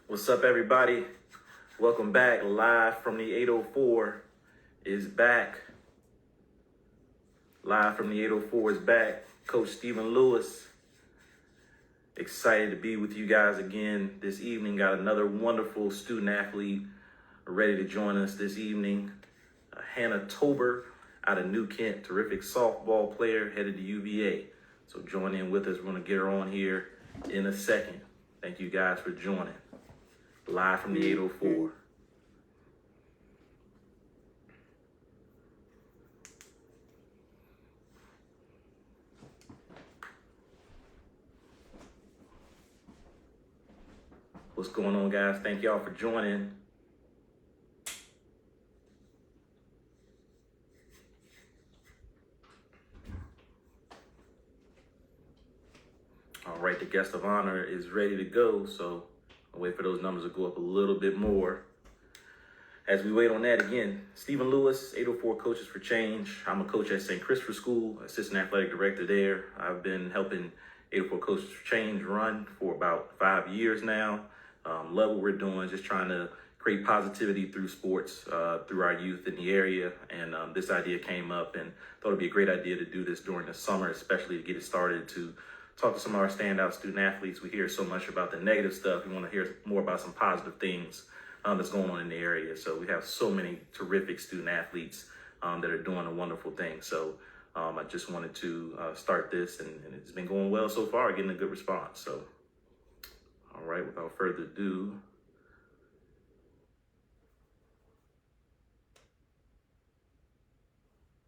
What's up, everybody? Welcome back. Live from the 804 is back. Live from the 804 is back. Coach Stephen Lewis. Excited to be with you guys again this evening. Got another wonderful student athlete ready to join us this evening. Hannah Tober out of New Kent, terrific softball player, headed to UVA. So join in with us. We're going to get her on here in a second. Thank you guys for joining. Live from the 804. What's going on, guys? Thank y'all for joining. All right, the guest of honor is ready to go, so I'll wait for those numbers to go up a little bit more. As we wait on that, again, Stephen Lewis, 804 Coaches for Change. I'm a coach at St. Christopher School, assistant athletic director there. I've been helping 804 Coaches for Change run for about 5 years now. Love what we're doing, just trying to create positivity through sports, through our youth in the area. And this idea came up and thought it'd be a great idea to do this during the summer, especially to get it started, to talk to some of our standout student athletes. We hear so much about the negative stuff. We want to hear more about some positive things that's going on in the area. So we have so many terrific student athletes that are doing a wonderful thing. So I just wanted to start this, and it's been going well so far, getting a good response. So, all right, without further ado.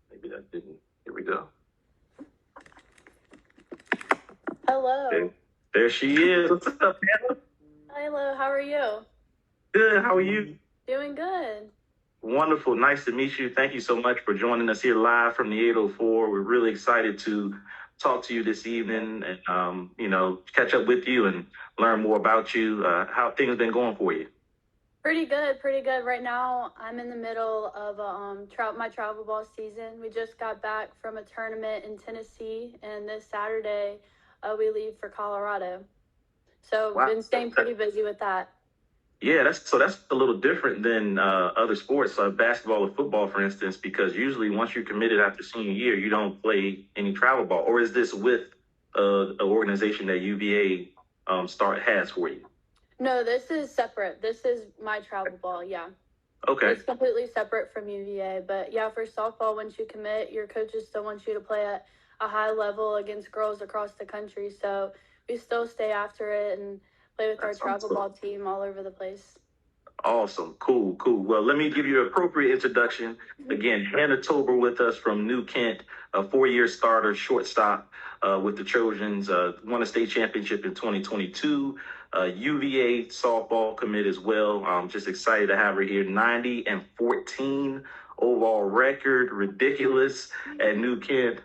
Maybe that didn't. Here we go. Hello. There she is. What's up, Hannah? Hello, how are you? Good. How are you? Doing good. Wonderful. Nice to meet you. Thank you so much for joining us here live from the 804. We're really excited to talk to you this evening and, catch up with you and learn more about you. How things been going for you? Pretty good. Right now, I'm in the middle of my travel ball season. We just got back from a tournament in Tennessee, and this Saturday, we leave for Colorado. So Wow. We've been staying pretty busy with that. Yeah, that's a little different than other sports, basketball or football, for instance, because usually once you're committed after senior year, you don't play any travel ball. Or is this with an organization that UVA has for you? No, this is separate. This is my travel ball, yeah. Okay. It's completely separate from UVA. But yeah, for softball, once you commit, your coaches still want you to play at a high level against girls across the country. So we still stay after it and play with our travel ball team all over the place. Awesome. Cool. Well, let me give you an appropriate introduction. Again, Hannah Tober with us from New Kent, a 4-year starter, shortstop with the Trojans, won a state championship in 2022. UVA softball commit as well. Just excited to have her here. 90-14 overall record, ridiculous at New Kent.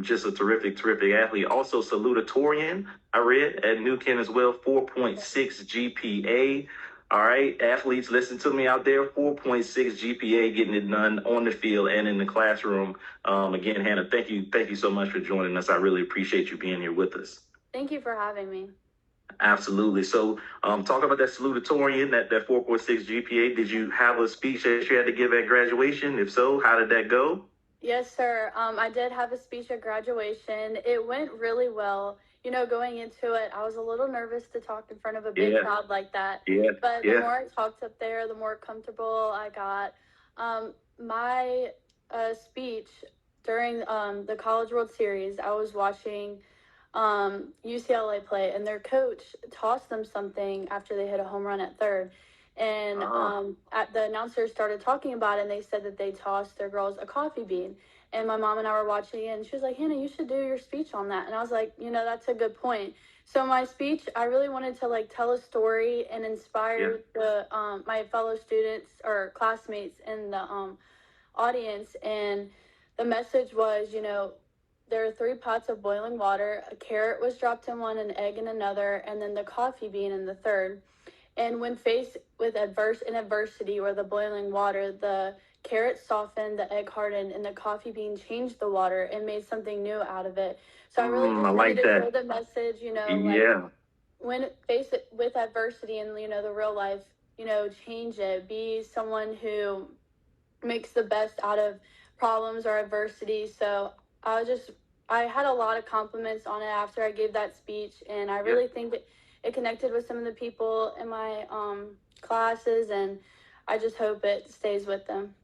Just a terrific athlete. Also salutatorian, I read, at New Kent as well. 4.6 GPA. All right, athletes, listen to me out there. 4.6 GPA, getting it done on the field and in the classroom. Again, Hannah, thank you so much for joining us. I really appreciate you being here with us. Thank you for having me. Absolutely. So, talk about that salutatorian, that 4.6 GPA. Did you have a speech that you had to give at graduation? If so, how did that go? Yes, sir. I did have a speech at graduation. It went really well. Going into it, I was a little nervous to talk in front of a big crowd like that. But the more I talked up there, the more comfortable I got. My speech during the College World Series, I was watching UCLA play, and their coach tossed them something after they hit a home run at third. And the announcers started talking about it, and they said that they tossed their girls a coffee bean. And my mom and I were watching it, and she was like, Hannah, you should do your speech on that. And I was like, that's a good point. So my speech, I really wanted to tell a story and inspire my fellow students or classmates in the audience. And the message was, there are 3 pots of boiling water. A carrot was dropped in one, an egg in another, and then the coffee bean in the third. And when faced with adversity or the boiling water, the carrot softened, the egg hardened, and the coffee bean changed the water and made something new out of it. So I really just wanted to share the message, when faced with adversity and, the real life, change it. Be someone who makes the best out of problems or adversity. So I had a lot of compliments on it after I gave that speech, and I really think it connected with some of the people in my classes, and I just hope it stays with them.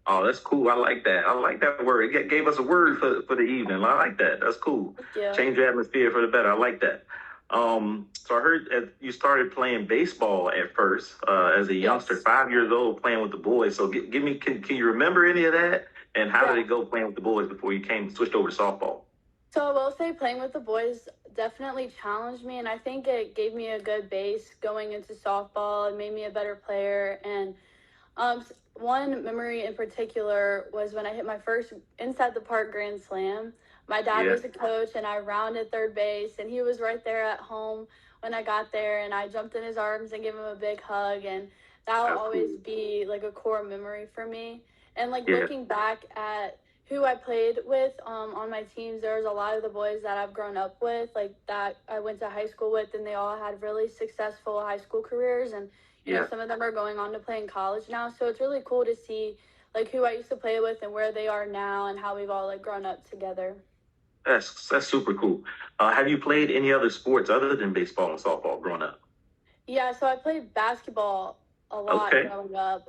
Oh, that's cool. I like that. I like that word. It gave us a word for the evening. I like that. That's cool. Change the atmosphere for the better. I like that. So I heard you started playing baseball at first as a youngster, 5 years old, playing with the boys. So give me, can you remember any of that? And how did it go playing with the boys before you switched over to softball? So I will say playing with the boys definitely challenged me, and I think it gave me a good base going into softball. It made me a better player, and one memory in particular was when I hit my first inside the park grand slam. My dad was a coach, and I rounded third base, and he was right there at home when I got there, and I jumped in his arms and gave him a big hug, and that'll always be like a core memory for me. And like looking back at who I played with on my teams, there was a lot of the boys that I've grown up with, like that I went to high school with, and they all had really successful high school careers, and some of them are going on to play in college now. So it's really cool to see like who I used to play with and where they are now and how we've all like grown up together. That's super cool. Have you played any other sports other than baseball and softball growing up? Yeah, so I played basketball a lot growing up.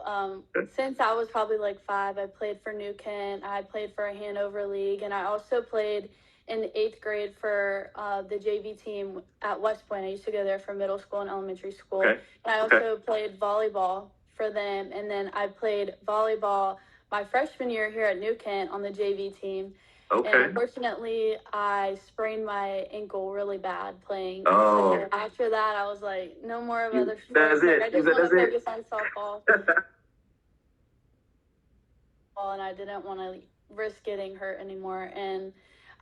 Since I was probably like 5, I played for New Kent. I played for a Hanover League, and I also played in 8th grade for the JV team at West Point. I used to go there for middle school and elementary school. And I also played volleyball for them, and then I played volleyball my freshman year here at New Kent on the JV team. And unfortunately, I sprained my ankle really bad playing. So after that, I was like, no more of other sports. Like, I just want to focus on softball. And I didn't want to risk getting hurt anymore. And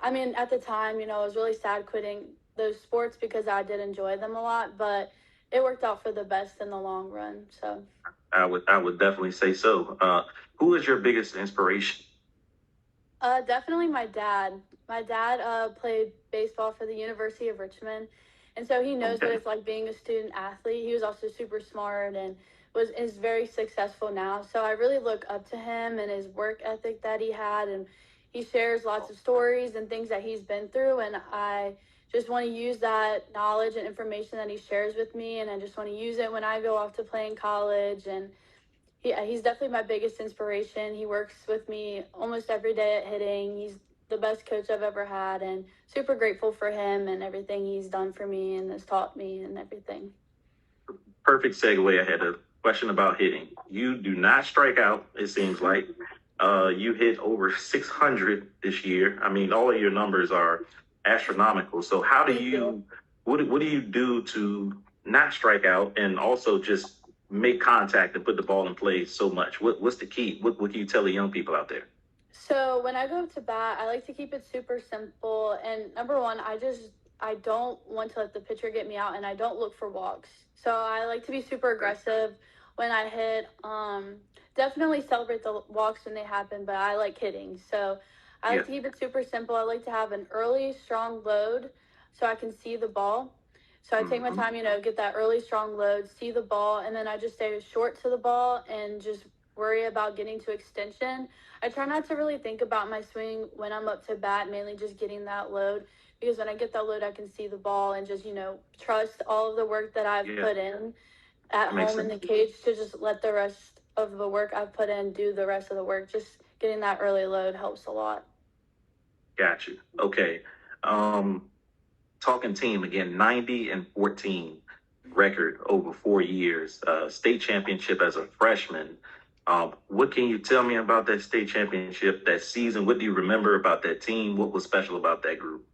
I mean, at the time, I was really sad quitting those sports because I did enjoy them a lot, but it worked out for the best in the long run. So I would definitely say so. Who is your biggest inspiration? Definitely my dad. My dad played baseball for the University of Richmond, and so he knows what it's like being a student athlete. He was also super smart and is very successful now. So I really look up to him and his work ethic that he had, and he shares lots of stories and things that he's been through, and I just want to use that knowledge and information that he shares with me, and I just want to use it when I go off to play in college. And he's definitely my biggest inspiration. He works with me almost every day at hitting. He's the best coach I've ever had, and super grateful for him and everything he's done for me and has taught me and everything. Perfect segue. I had a question about hitting. You do not strike out, it seems like. You hit over 600 this year. I mean, all of your numbers are astronomical. So how do you, what do you do to not strike out and also just make contact and put the ball in play so much? What's the key? What can you tell the young people out there? So when I go to bat, I like to keep it super simple. And number one, I don't want to let the pitcher get me out, and I don't look for walks. So I like to be super aggressive when I hit. Definitely celebrate the walks when they happen, but I like hitting. So I like to keep it super simple. I like to have an early, strong load so I can see the ball. So I take my time, get that early, strong load, see the ball, and then I just stay short to the ball and just worry about getting to extension. I try not to really think about my swing when I'm up to bat, mainly just getting that load, because when I get that load, I can see the ball and just, trust all of the work that I've put in at home in the cage to just let the rest of the work I've put in do the rest of the work. Just getting that early load helps a lot. Got you. Okay. Talking team again, 90-14 record over 4 years, state championship as a freshman. What can you tell me about that state championship, that season? What do you remember about that team? What was special about that group?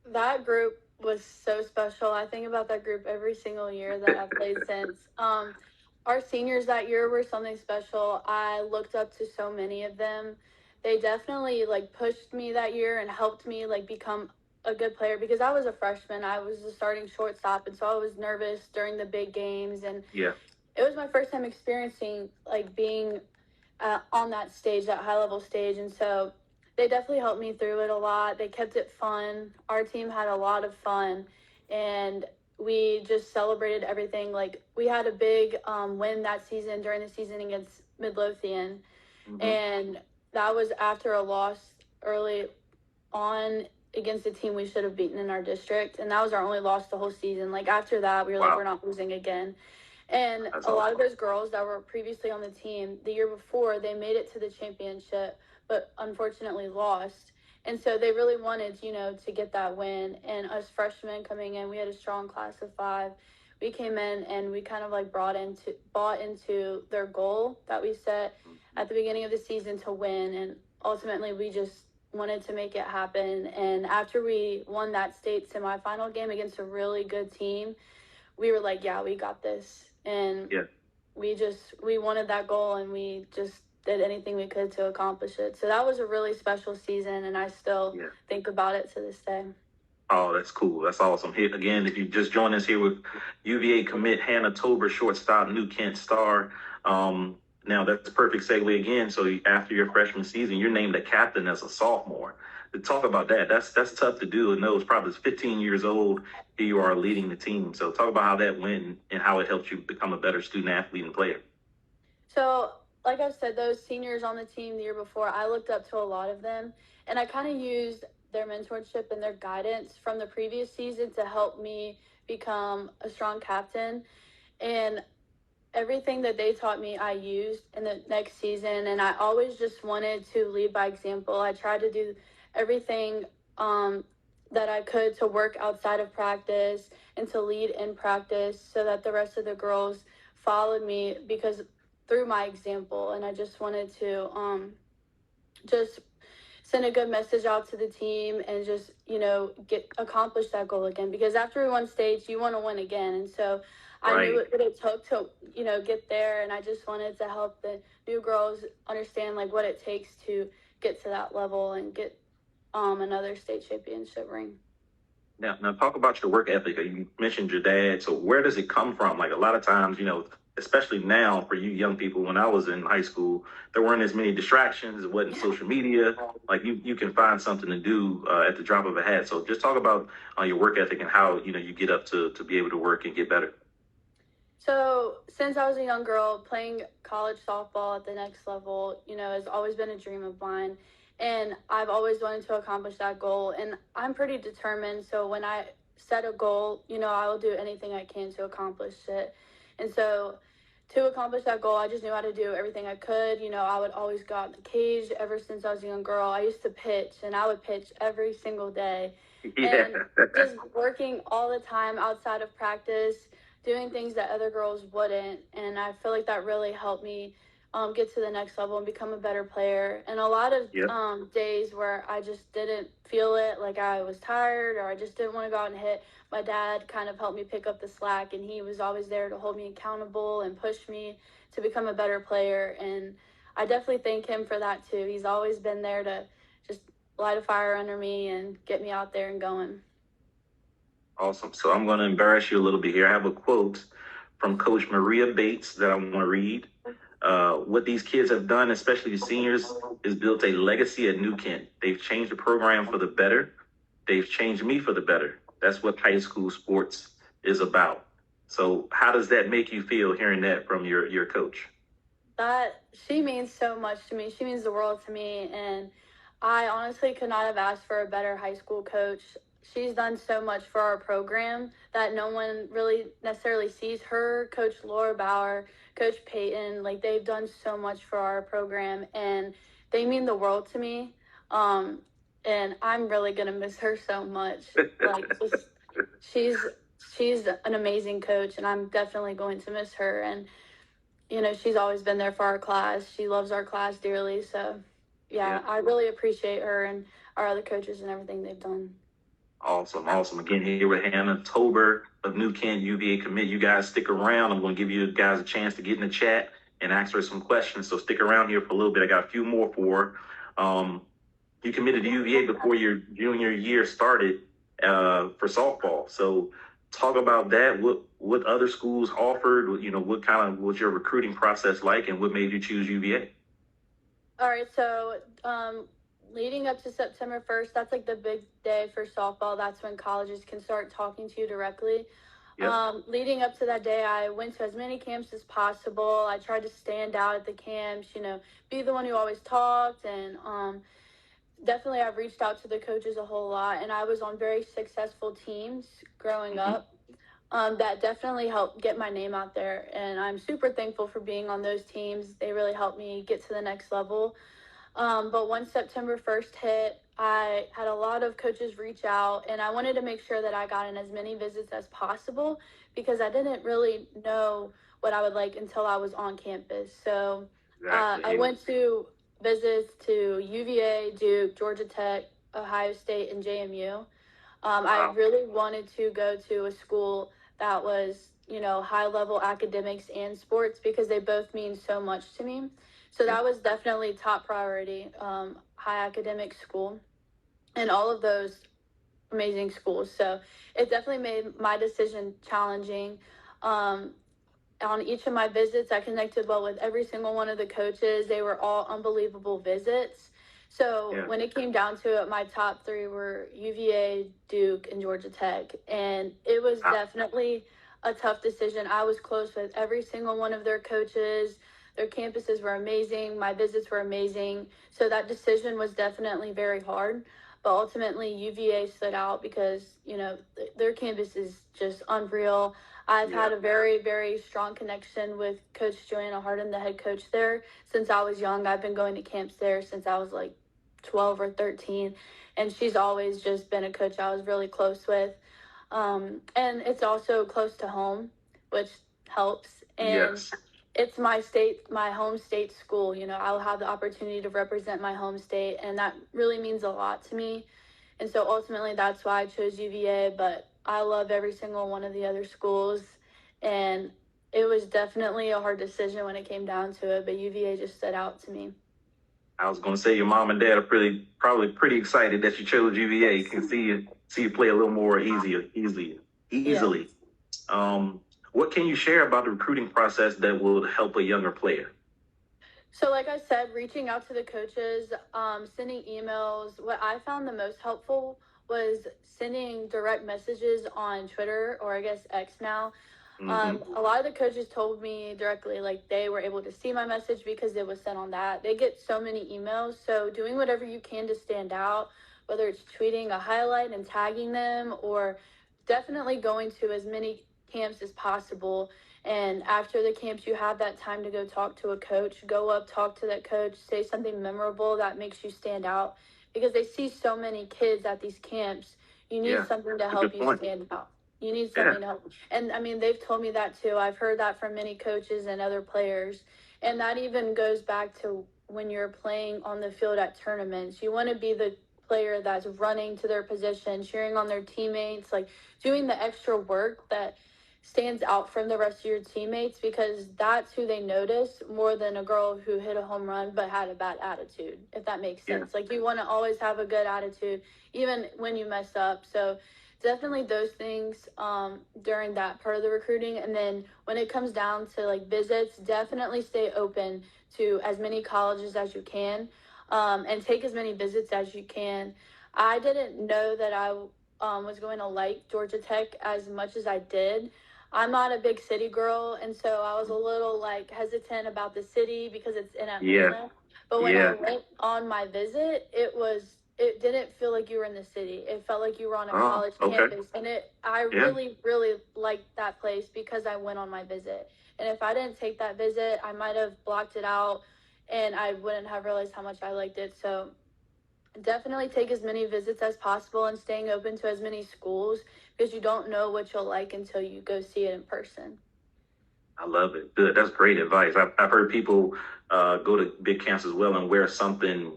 That group was so special. I think about that group every single year that I've played since. Our seniors that year were something special. I looked up to so many of them. They definitely like pushed me that year and helped me like become a good player because I was a freshman. I was the starting shortstop, and so I was nervous during the big games, and it was my first time experiencing like being on that stage, that high level stage, and so they definitely helped me through it a lot. They kept it fun. Our team had a lot of fun, and we just celebrated everything. Like, we had a big win that season during the season against Midlothian. And that was after a loss early on against a team we should have beaten in our district. And that was our only loss the whole season. Like, after that, we were like, we're not losing again. And that's a lot of those girls that were previously on the team the year before, they made it to the championship, but unfortunately lost. And so they really wanted, to get that win. And us freshmen coming in, we had a strong class of 5. We came in and we kind of like bought into their goal that we set at the beginning of the season to win. And ultimately we just wanted to make it happen. And after we won that state semifinal game against a really good team, we were like, yeah, we got this. And we wanted that goal, and we just did anything we could to accomplish it. So that was a really special season, and I still think about it to this day. Oh, that's cool. That's awesome. Here again, if you just joined us here with UVA commit Hannah Tober, shortstop, New Kent star. Now that's a perfect segue again. So after your freshman season, you're named a captain as a sophomore. To talk about that, that's tough to do. And those probably 15 years old, here you are leading the team. So talk about how that went and how it helped you become a better student athlete and player. So, like I said, those seniors on the team the year before, I looked up to a lot of them, and I kind of used their mentorship and their guidance from the previous season to help me become a strong captain. And everything that they taught me, I used in the next season, and I always just wanted to lead by example. I tried to do everything that I could to work outside of practice and to lead in practice so that the rest of the girls followed me because through my example. And I just wanted to just send a good message out to the team and just, accomplish that goal again. Because after we won states, you want to win again. And so I knew what it took to, get there. And I just wanted to help the new girls understand, like, what it takes to get to that level and get another state championship ring. Now talk about your work ethic. You mentioned your dad. So where does it come from? Like, a lot of times, especially now for you young people, when I was in high school, there weren't as many distractions. It wasn't social media. Like, you can find something to do at the drop of a hat. So just talk about your work ethic and how, you get up to be able to work and get better. So since I was a young girl, playing college softball at the next level, has always been a dream of mine. And I've always wanted to accomplish that goal. And I'm pretty determined. So when I set a goal, I will do anything I can to accomplish it. And so to accomplish that goal, I just knew how to do everything I could. I would always go out in the cage ever since I was a young girl. I used to pitch, and I would pitch every single day. And just working all the time outside of practice, doing things that other girls wouldn't. And I feel like that really helped me get to the next level and become a better player. And a lot of days where I just didn't feel it, like I was tired or I just didn't want to go out and hit, my dad kind of helped me pick up the slack, and he was always there to hold me accountable and push me to become a better player. And I definitely thank him for that too. He's always been there to just light a fire under me and get me out there and going. Awesome. So I'm going to embarrass you a little bit here. I have a quote from Coach Maria Bates that I want to read. What these kids have done, especially the seniors, is built a legacy at New Kent. They've changed the program for the better. They've changed me for the better. That's what high school sports is about. So how does that make you feel hearing that from your coach? She means so much to me. She means the world to me. And I honestly could not have asked for a better high school coach. She's done so much for our program that no one really necessarily sees. Her, Coach Laura Bauer, Coach Peyton, like, they've done so much for our program, and they mean the world to me. And I'm really gonna miss her so much. Like, just, she's an amazing coach, and I'm definitely going to miss her. And she's always been there for our class. She loves our class dearly. So yeah, I really appreciate her and our other coaches and everything they've done. Awesome. Again, here with Hannah Tober of New Kent UVA commit. You guys stick around. I'm going to give you guys a chance to get in the chat and ask her some questions. So stick around here for a little bit. I got a few more for her. You committed to UVA before your junior year started for softball. So talk about that. What other schools offered? What kind of was your recruiting process like, and what made you choose UVA? All right. So leading up to September 1st, that's like the big day for softball. That's when colleges can start talking to you directly. Leading up to that day, I went to as many camps as possible. I tried to stand out at the camps, be the one who always talked. And definitely I've reached out to the coaches a whole lot. And I was on very successful teams growing up. That definitely helped get my name out there. And I'm super thankful for being on those teams. They really helped me get to the next level. But once September 1st hit, I had a lot of coaches reach out, and I wanted to make sure that I got in as many visits as possible because I didn't really know what I would like until I was on campus. So I went to visits to UVA, Duke, Georgia Tech, Ohio State, and JMU. I really wanted to go to a school that was, high level academics and sports because they both mean so much to me. So that was definitely top priority, high academic school, and all of those amazing schools. So it definitely made my decision challenging. On each of my visits, I connected well with every single one of the coaches. They were all unbelievable visits. So when it came down to it, my top three were UVA, Duke, and Georgia Tech. And it was definitely a tough decision. I was close with every single one of their coaches. Their campuses were amazing. My visits were amazing. So that decision was definitely very hard. But ultimately, UVA stood out because, their campus is just unreal. I've had a very, very strong connection with Coach Joanna Harden, the head coach there, since I was young. I've been going to camps there since I was like 12 or 13. And she's always just been a coach I was really close with. And it's also close to home, which helps. And it's my home state school. I'll have the opportunity to represent my home state, and that really means a lot to me. And so ultimately that's why I chose UVA, but I love every single one of the other schools. And it was definitely a hard decision when it came down to it, but UVA just stood out to me. I was going to say your mom and dad are probably pretty excited that you chose UVA. You can see you play a little more easily. Yeah. What can you share about the recruiting process that will help a younger player? So like I said, reaching out to the coaches, sending emails. What I found the most helpful was sending direct messages on Twitter, or I guess X now. A lot of the coaches told me directly, like they were able to see my message because it was sent on that. They get so many emails. So doing whatever you can to stand out, whether it's tweeting a highlight and tagging them, or definitely going to as many camps as possible. And after the camps, you have that time to go talk to a coach, go up, talk to that coach, say something memorable that makes you stand out, because they see so many kids at these camps. You need something to help you stand out. You need something to help. And I mean, they've told me that too. I've heard that from many coaches and other players. And that even goes back to when you're playing on the field at tournaments. You want to be the player that's running to their position, cheering on their teammates, like doing the extra work that stands out from the rest of your teammates, because that's who they notice more than a girl who hit a home run but had a bad attitude, if that makes sense. Like you want to always have a good attitude even when you mess up. So definitely those things during that part of the recruiting. And then when it comes down to like visits, definitely stay open to as many colleges as you can, and take as many visits as you can. I didn't know that I was going to like Georgia Tech as much as I did. I'm not a big city girl, and so I was a little like hesitant about the city because it's in Atlanta. But when I went on my visit, it didn't feel like you were in the city. It felt like you were on a college campus, and I really, really liked that place because I went on my visit. And if I didn't take that visit, I might have blocked it out, and I wouldn't have realized how much I liked it. So definitely take as many visits as possible and staying open to as many schools, because you don't know what you'll like until you go see it in person. I love it. Good. That's great advice. I've heard people go to big camps as well and wear something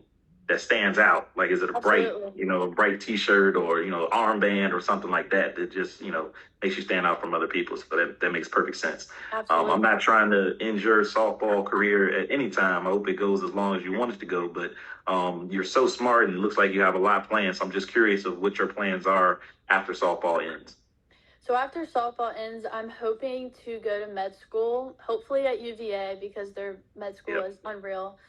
that stands out. Like, is it a bright T-shirt or, armband or something like that just, makes you stand out from other people. So that makes perfect sense. I'm not trying to end your softball career at any time. I hope it goes as long as you want it to go. But you're so smart and it looks like you have a lot planned. So I'm just curious of what your plans are after softball ends. So after softball ends, I'm hoping to go to med school, hopefully at UVA, because their med school is unreal.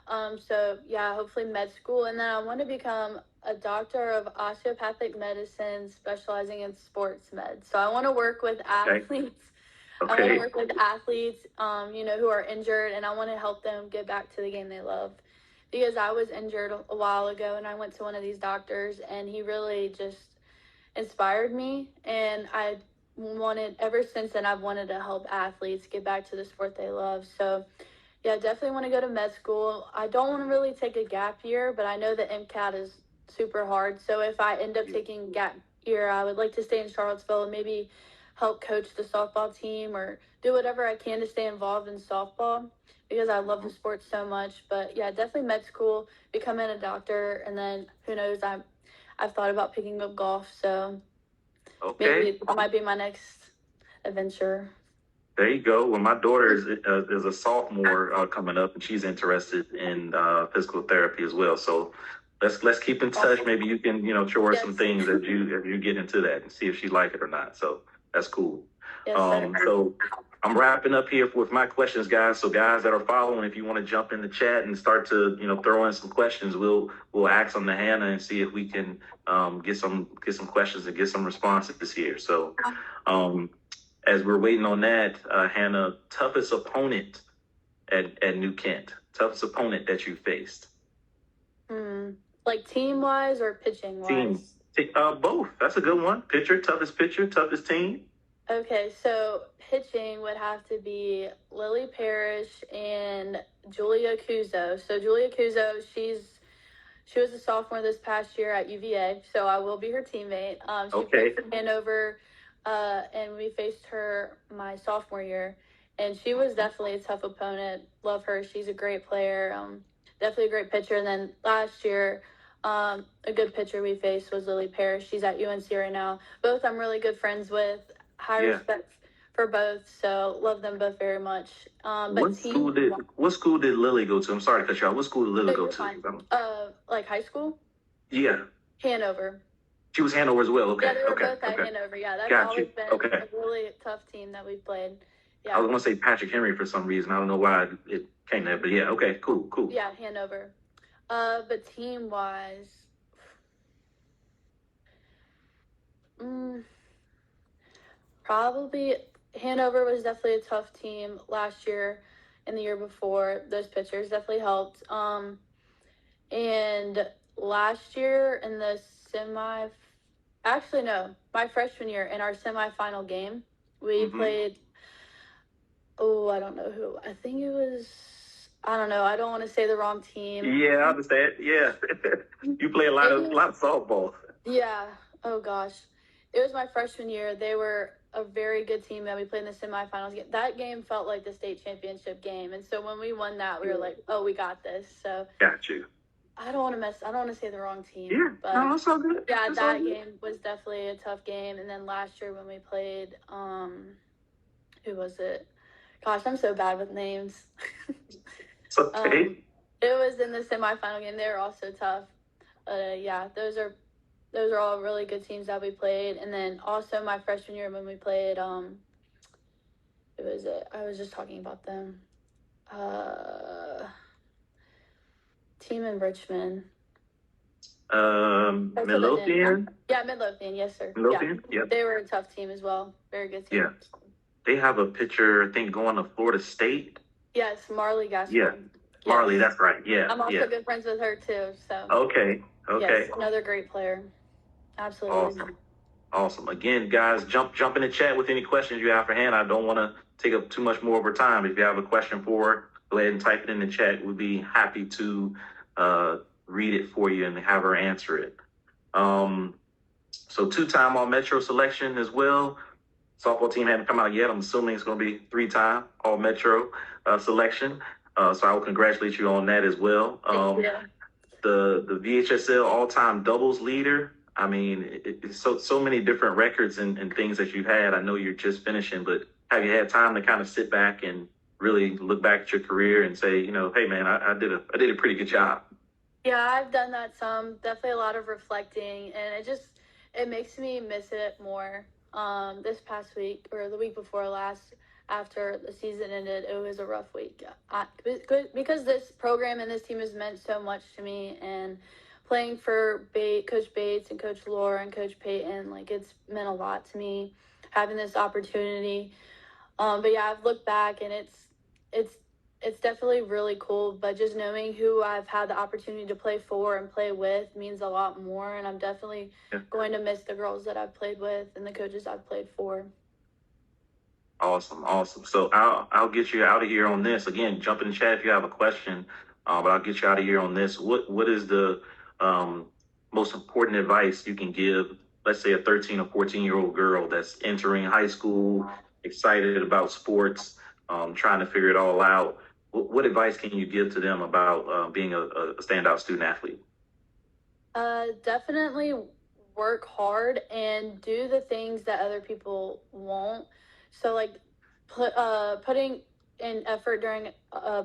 So yeah, hopefully med school, and then I want to become a doctor of osteopathic medicine, specializing in sports med. So I want to work with athletes. I want to work with athletes, who are injured, and I want to help them get back to the game they love. Because I was injured a while ago, and I went to one of these doctors, and he really just inspired me, and ever since then, I've wanted to help athletes get back to the sport they love. So yeah, definitely want to go to med school. I don't want to really take a gap year, but I know the MCAT is super hard. So if I end up taking gap year, I would like to stay in Charlottesville and maybe help coach the softball team or do whatever I can to stay involved in softball because I love the sport so much. But yeah, definitely med school, becoming a doctor, and then who knows, I've thought about picking up golf, so maybe it might be my next adventure. There you go. Well, my daughter is a sophomore coming up, and she's interested in physical therapy as well. So let's keep in touch. Maybe you can show her some things as you get into that and see if she like it or not. So that's cool. Yes, so I'm wrapping up here with my questions, guys. So guys that are following, if you want to jump in the chat and start to throw in some questions, we'll ask them to Hannah and see if we can get some questions and get some responses here. So. As we're waiting on that, Hannah, toughest opponent at New Kent, toughest opponent that you faced? Like team-wise or pitching-wise? Both. That's a good one. Pitcher, toughest team? Okay, so pitching would have to be Lily Parrish and Julia Cuzo. So Julia Cuzo, she was a sophomore this past year at UVA, so I will be her teammate. She played for Hanover, and we faced her my sophomore year, and she was definitely a tough opponent. Love her. She's a great player. Definitely a great pitcher. And then last year, a good pitcher we faced was Lily Parrish. She's at UNC right now. Both I'm really good friends with. High respect for both, so love them both very much. What school did Lily go to? I'm sorry to cut you off. What school did Lily go to? Like high school? Yeah. Hanover. She was Hanover as well. Okay. Yeah, they were both at Hanover. Yeah, that's always been a really tough team that we've played. Yeah. I was gonna say Patrick Henry for some reason. I don't know why it came there, but yeah. Okay. Cool. Yeah, Hanover. But team wise, probably Hanover was definitely a tough team last year and the year before. Those pitchers definitely helped. And last year in the my freshman year in our semifinal game, we played, I don't know who. I think it was, I don't know. I don't want to say the wrong team. Yeah, I understand. Yeah. You play a lot of softball. Yeah. Oh, gosh. It was my freshman year. They were a very good team that we played in the semifinals. That game felt like the state championship game. And so when we won that, we were like, oh, we got this. So got you. I don't want to say the wrong team. Yeah, but no, that's all good. Yeah, that game was definitely a tough game. And then last year when we played, who was it? Gosh, I'm so bad with names. It's okay. It was in the semifinal game. They were also tough. Yeah, those are all really good teams that we played. And then also my freshman year when we played, who was it? I was just talking about them. Team in Richmond. Midlothian? Yeah, Midlothian. Yes, sir. Midlothian? Yeah. They were a tough team as well. Very good team. Yeah. They have a pitcher, I think, going to Florida State. Yes, Marley Gaston. Yeah. Marley, that's right. Yeah. I'm also good friends with her, too. So. Okay. Yes, another great player. Absolutely. Awesome. Again, guys, jump in the chat with any questions you have for Hannah. I don't want to take up too much more of her time. If you have a question for her, go ahead and type it in the chat. We'd be happy to read it for you and have her answer it. So 2-time All-Metro selection as well. Softball team hadn't come out yet. I'm assuming it's going to be 3-time All-Metro selection. So I will congratulate you on that as well. Thank you. The VHSL all-time doubles leader. I mean, it's so many different records and things that you've had. I know you're just finishing, but have you had time to kind of sit back and really look back at your career and say, hey man, I did a pretty good job? Yeah, I've done that some. Definitely a lot of reflecting, and it makes me miss it more. This past week or the week before last, after the season ended, it was a rough week. Because this program and this team has meant so much to me, and playing for Coach Bates and Coach Laura and Coach Peyton, like, it's meant a lot to me having this opportunity. But yeah, I've looked back and it's definitely really cool. But just knowing who I've had the opportunity to play for and play with means a lot more. And I'm definitely going to miss the girls that I've played with and the coaches I've played for. Awesome. So I'll get you out of here on this. Again, jump in the chat if you have a question. But I'll get you out of here on this. What is the most important advice you can give, let's say, a 13 or 14-year-old girl that's entering high school, excited about sports, trying to figure it all out? What advice can you give to them about being a standout student athlete? Definitely work hard and do the things that other people won't. So, like, putting in effort during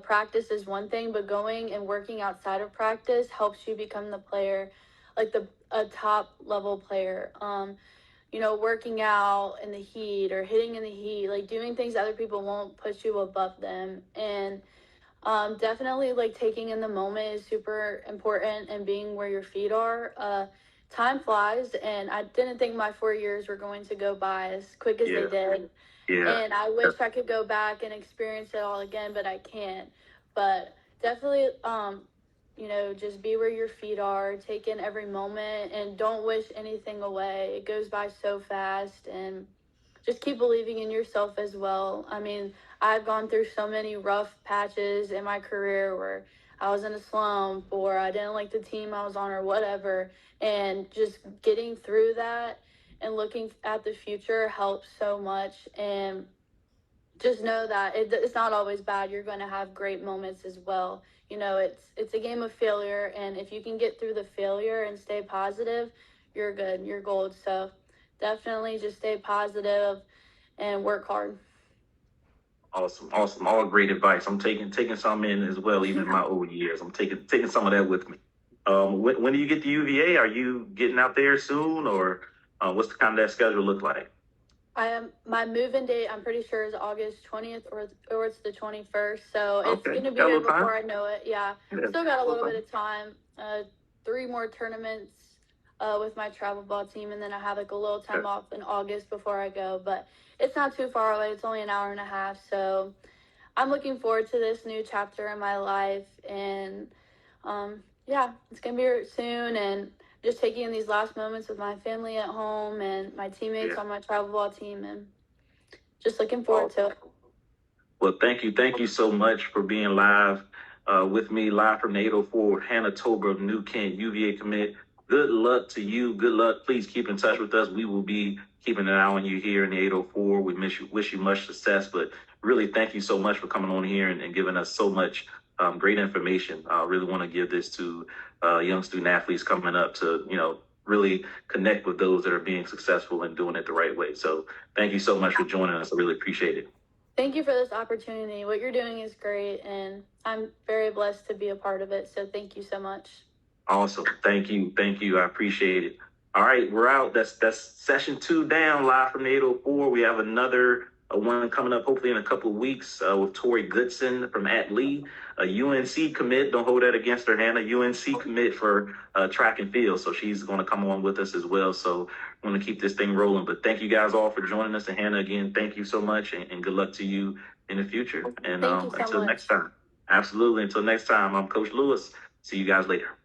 practice is one thing, but going and working outside of practice helps you become the player, like a top level player. Working out in the heat or hitting in the heat, like doing things other people won't, push you above them. And definitely, like, taking in the moment is super important, and being where your feet are. Time flies, and I didn't think my 4 years were going to go by as quick as they did. Yeah. And I wish I could go back and experience it all again, but I can't. But definitely, just be where your feet are, take in every moment, and don't wish anything away. It goes by so fast, and just keep believing in yourself as well. I mean, I've gone through so many rough patches in my career where I was in a slump or I didn't like the team I was on or whatever. And just getting through that and looking at the future helps so much. And just know that it's not always bad. You're going to have great moments as well. It's a game of failure. And if you can get through the failure and stay positive, you're good. You're gold. So definitely just stay positive and work hard. Awesome. All great advice. I'm taking some in as well, even in my old years. I'm taking some of that with me. When do you get to UVA? Are you getting out there soon, or what's the kind of that schedule look like? My move-in date, I'm pretty sure, is August 20th or it's the 21st. So it's going to be here before I know it. Yeah. Still got a little bit of time. 3 more tournaments with my travel ball team, and then I have like a little time off in August before I go. But it's not too far away. It's only an hour and a half. So I'm looking forward to this new chapter in my life. And yeah, it's going to be here soon. And just taking in these last moments with my family at home and my teammates on my travel ball team, and just looking forward to it. Well, thank you so much for being live with me, live from the 804, Hannah Tober of New Kent, UVA commit. Good luck to you. Good luck. Please keep in touch with us. We will be keeping an eye on you here in the 804. We wish you much success, but really thank you so much for coming on here and giving us so much great information. I really want to give this to young student athletes coming up to, really connect with those that are being successful and doing it the right way. So thank you so much for joining us. I really appreciate it. Thank you for this opportunity. What you're doing is great, and I'm very blessed to be a part of it. So thank you so much. Awesome. Thank you. I appreciate it. All right, we're out. That's session 2 down, live from the 804. We have another one coming up hopefully in a couple of weeks with Tori Goodson from @Lee, a UNC commit. Don't hold that against her, Hannah. UNC commit for track and field. So she's going to come on with us as well. So we're going to keep this thing rolling. But thank you guys all for joining us. And Hannah, again, thank you so much, and good luck to you in the future. And thank you so until much. next time. Absolutely. Until next time, I'm Coach Lewis. See you guys later.